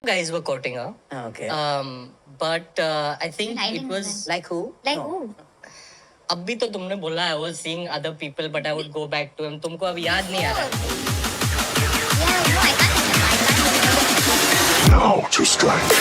guys were courting her. Okay. But I think I it didn't know was. that. Like who? Like No. who? अब भी तो तुमने बोला I was seeing other people but I would go back to him. तुमको अब याद नहीं आ रहा है. Yeah, no, I can't remember. I can't remember. Now to strike.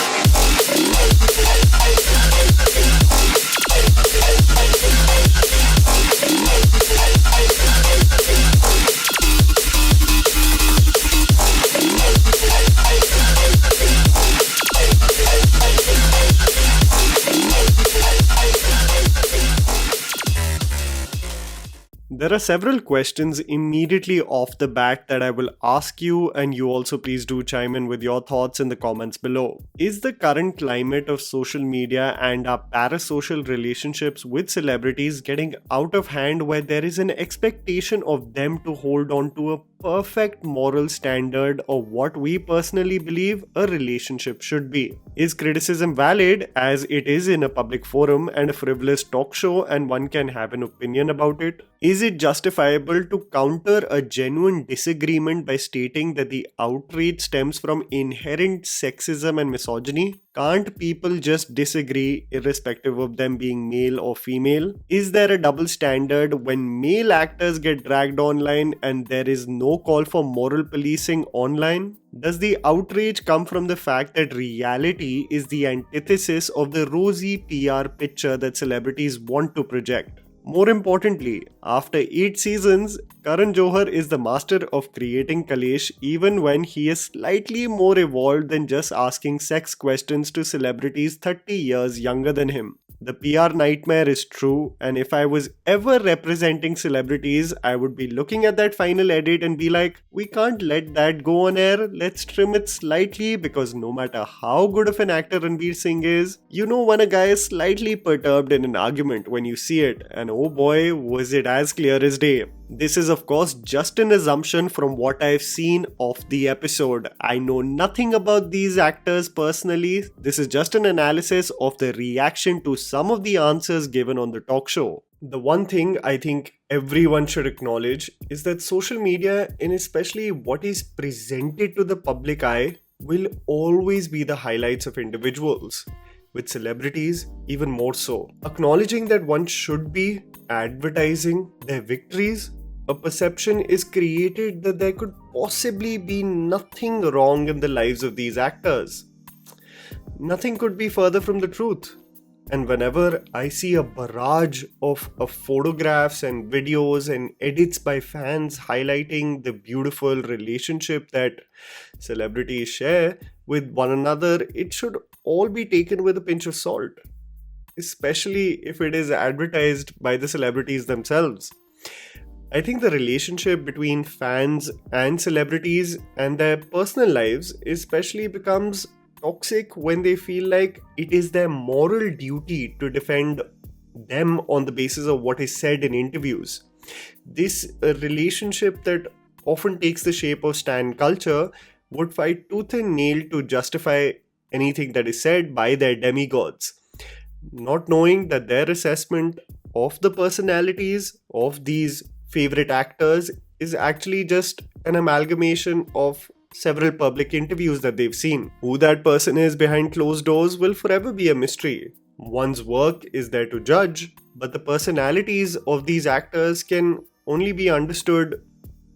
There are several questions immediately off the bat that I will ask you, and you also please do chime in with your thoughts in the comments below. Is the current climate of social media and our parasocial relationships with celebrities getting out of hand where there is an expectation of them to hold on to a perfect moral standard of what we personally believe a relationship should be? Is criticism valid as it is in a public forum and a frivolous talk show and one can have an opinion about it? Is it justifiable to counter a genuine disagreement by stating that the outrage stems from inherent sexism and misogyny? Can't people just disagree irrespective of them being male or female? Is there a double standard when male actors get dragged online and there is no call for moral policing online? Does the outrage come from the fact that reality is the antithesis of the rosy PR picture that celebrities want to project? More importantly, after 8 seasons, Karan Johar is the master of creating Kalesh even when he is slightly more evolved than just asking sex questions to celebrities 30 years younger than him. The PR nightmare is true, and if I was ever representing celebrities, I would be looking at that final edit and be like, we can't let that go on air, let's trim it slightly because no matter how good of an actor Ranveer Singh is, you know when a guy is slightly perturbed in an argument when you see it, and oh boy, was it as clear as day. This is of course just an assumption from what I've seen of the episode. I know nothing about these actors personally. This is just an analysis of the reaction to some of the answers given on the talk show. The one thing I think everyone should acknowledge is that social media, and especially what is presented to the public eye, will always be the highlights of individuals. With celebrities, even more so. Acknowledging that one should be advertising their victories, a perception is created that there could possibly be nothing wrong in the lives of these actors. Nothing could be further from the truth. And whenever I see a barrage of photographs and videos and edits by fans highlighting the beautiful relationship that celebrities share with one another, it should all be taken with a pinch of salt, especially if it is advertised by the celebrities themselves. I think the relationship between fans and celebrities and their personal lives especially becomes toxic when they feel like it is their moral duty to defend them on the basis of what is said in interviews. This relationship that often takes the shape of stan culture would fight tooth and nail to justify anything that is said by their demigods, not knowing that their assessment of the personalities of these favorite actors is actually just an amalgamation of several public interviews that they've seen. Who that person is behind closed doors will forever be a mystery. One's work is there to judge, but the personalities of these actors can only be understood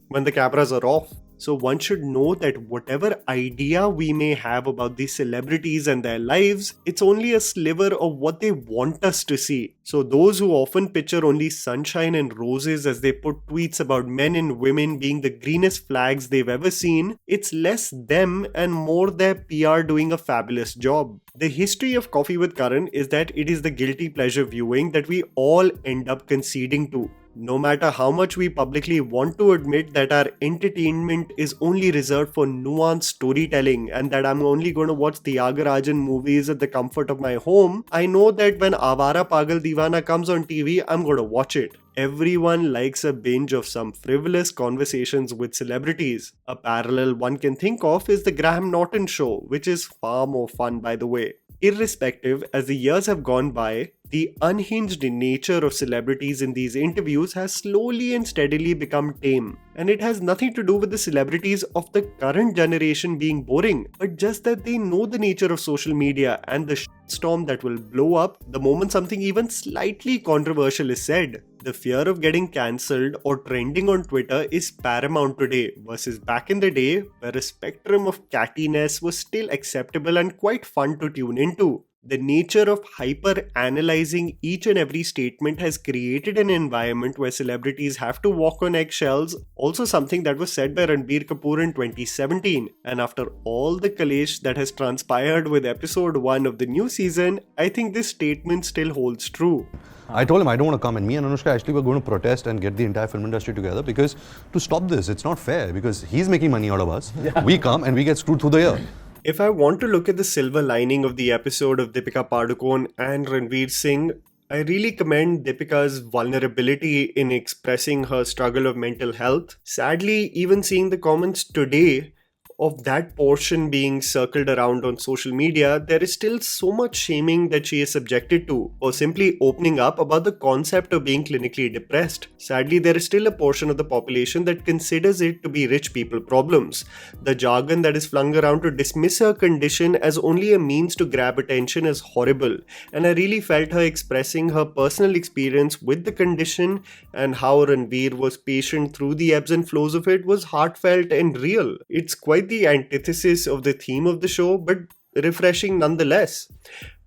when the cameras are off. So one should know that whatever idea we may have about these celebrities and their lives, it's only a sliver of what they want us to see. So those who often picture only sunshine and roses as they put tweets about men and women being the greenest flags they've ever seen, it's less them and more their PR doing a fabulous job. The history of Coffee with Karan is that it is the guilty pleasure viewing that we all end up conceding to. No matter how much we publicly want to admit that our entertainment is only reserved for nuanced storytelling and that I'm only going to watch Tyagarajan movies at the comfort of my home, I know that when Avara Pagal Divana comes on TV, I'm going to watch it. Everyone likes a binge of some frivolous conversations with celebrities. A parallel one can think of is the Graham Norton show, which is far more fun by the way. Irrespective, as the years have gone by, The unhinged nature of celebrities in these interviews has slowly and steadily become tame. And it has nothing to do with the celebrities of the current generation being boring, but just that they know the nature of social media and the storm that will blow up the moment something even slightly controversial is said. The fear of getting cancelled or trending on Twitter is paramount today versus back in the day where a spectrum of cattiness was still acceptable and quite fun to tune into. The nature of hyper-analyzing each and every statement has created an environment where celebrities have to walk on eggshells, also something that was said by Ranbir Kapoor in 2017. And after all the kalesh that has transpired with episode 1 of the new season, I think this statement still holds true. I told him I don't want to come, and me and Anushka actually were going to protest and get the entire film industry together because to stop this, it's not fair because he's making money out of us. Yeah. We come and we get screwed through the year. If I want to look at the silver lining of the episode of Deepika Padukone and Ranveer Singh, I really commend Deepika's vulnerability in expressing her struggle of mental health. Sadly, even seeing the comments today of that portion being circled around on social media, there is still so much shaming that she is subjected to, or simply opening up about the concept of being clinically depressed. Sadly, there is still a portion of the population that considers it to be rich people problems. The jargon that is flung around to dismiss her condition as only a means to grab attention is horrible, and I really felt her expressing her personal experience with the condition and how Ranveer was patient through the ebbs and flows of it was heartfelt and real. It's quite the antithesis of the theme of the show, but refreshing nonetheless.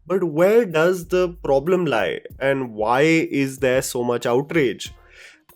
But where does the problem lie, and why is there so much outrage?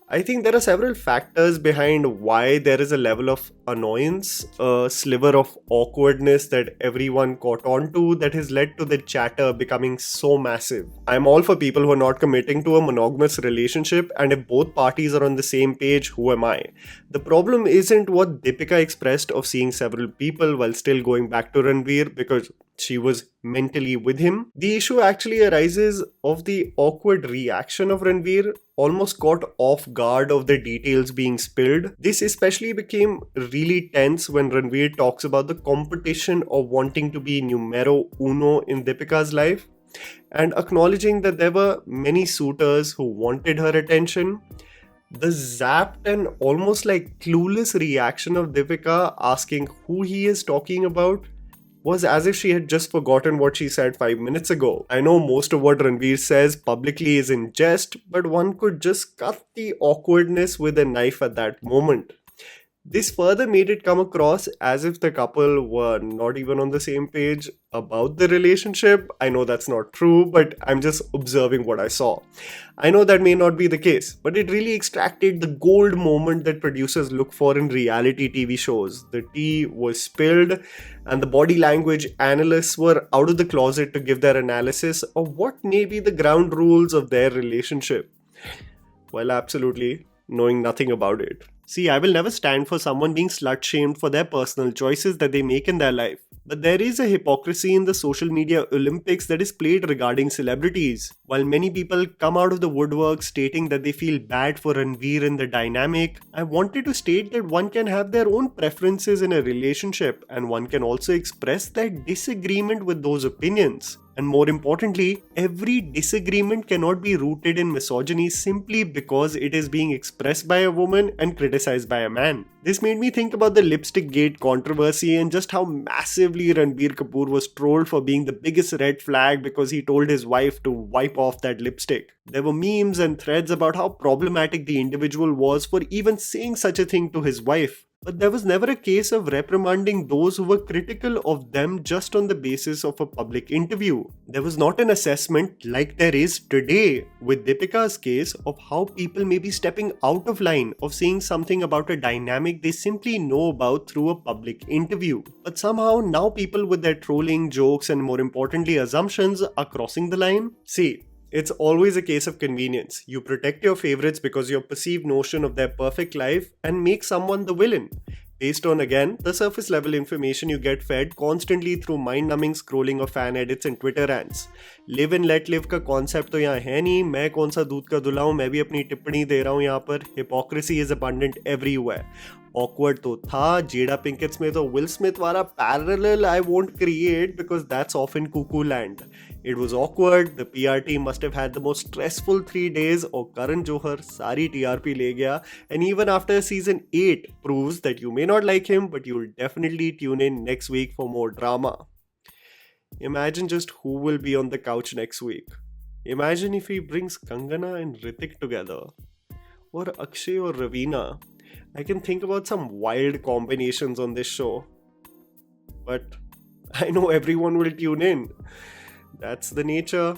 I think there are several factors behind why there is a level of annoyance, a sliver of awkwardness that everyone caught on to that has led to the chatter becoming so massive. I'm all for people who are not committing to a monogamous relationship, and if both parties are on the same page, who am I? The problem isn't what Deepika expressed of seeing several people while still going back to Ranveer because she was mentally with him. The issue actually arises of the awkward reaction of Ranveer, almost caught off guard of the details being spilled. This especially became really tense when Ranveer talks about the competition of wanting to be numero uno in Deepika's life and acknowledging that there were many suitors who wanted her attention. The zapped and almost like clueless reaction of Deepika asking who he is talking about was as if she had just forgotten what she said 5 minutes ago. I know most of what Ranveer says publicly is in jest, but one could just cut the awkwardness with a knife at that moment. This further made it come across as if the couple were not even on the same page about the relationship. I know that's not true, but I'm just observing what I saw. I know that may not be the case, but it really extracted the gold moment that producers look for in reality TV shows. The tea was spilled, and the body language analysts were out of the closet to give their analysis of what may be the ground rules of their relationship. Well, absolutely knowing nothing about it. See, I will never stand for someone being slut-shamed for their personal choices that they make in their life. But there is a hypocrisy in the social media Olympics that is played regarding celebrities. While many people come out of the woodwork stating that they feel bad for Ranveer in the dynamic, I wanted to state that one can have their own preferences in a relationship and one can also express their disagreement with those opinions. And more importantly, every disagreement cannot be rooted in misogyny simply because it is being expressed by a woman and criticized by a man. This made me think about the lipstick gate controversy and just how massively Ranbir Kapoor was trolled for being the biggest red flag because he told his wife to wipe off that lipstick. There were memes and threads about how problematic the individual was for even saying such a thing to his wife. But there was never a case of reprimanding those who were critical of them just on the basis of a public interview. There was not an assessment like there is today with Deepika's case of how people may be stepping out of line of saying something about a dynamic they simply know about through a public interview. But somehow now people with their trolling, jokes and more importantly assumptions are crossing the line. See, it's always a case of convenience. You protect your favorites because your perceived notion of their perfect life and make someone the villain. Based on, again, the surface level information you get fed constantly through mind-numbing scrolling of fan edits and Twitter rants. Live and let live का concept तो यहाँ है नहीं, मैं कौन सा दूध का धुला हूँ, मैं भी अपनी टिप्पणी दे रहा हूँ यहाँ पर. Hypocrisy is abundant everywhere. awkward तो था. Jada Pinkett Smith और Will Smith वाला parallel I won't create because that's often cuckoo land. It was awkward. The PR team must have had the most stressful 3 days और Karan Johar सारी TRP ले गया. And even after season 8 proves that you may not like him, but you'll definitely tune in next week for more drama. Imagine just who will be on the couch next week. Imagine if he brings Kangana and Hrithik together. Or Akshay or Ravina. I can think about some wild combinations on this show. But I know everyone will tune in. That's the nature.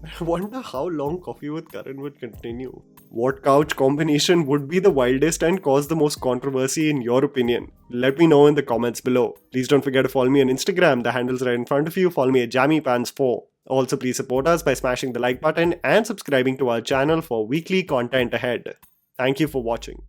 I wonder how long Coffee with Karan would continue. What couch combination would be the wildest and cause the most controversy in your opinion? Let me know in the comments below. Please don't forget to follow me on Instagram. The handle's right in front of you. Follow me at JammyPants4. Also, please support us by smashing the like button and subscribing to our channel for weekly content ahead. Thank you for watching.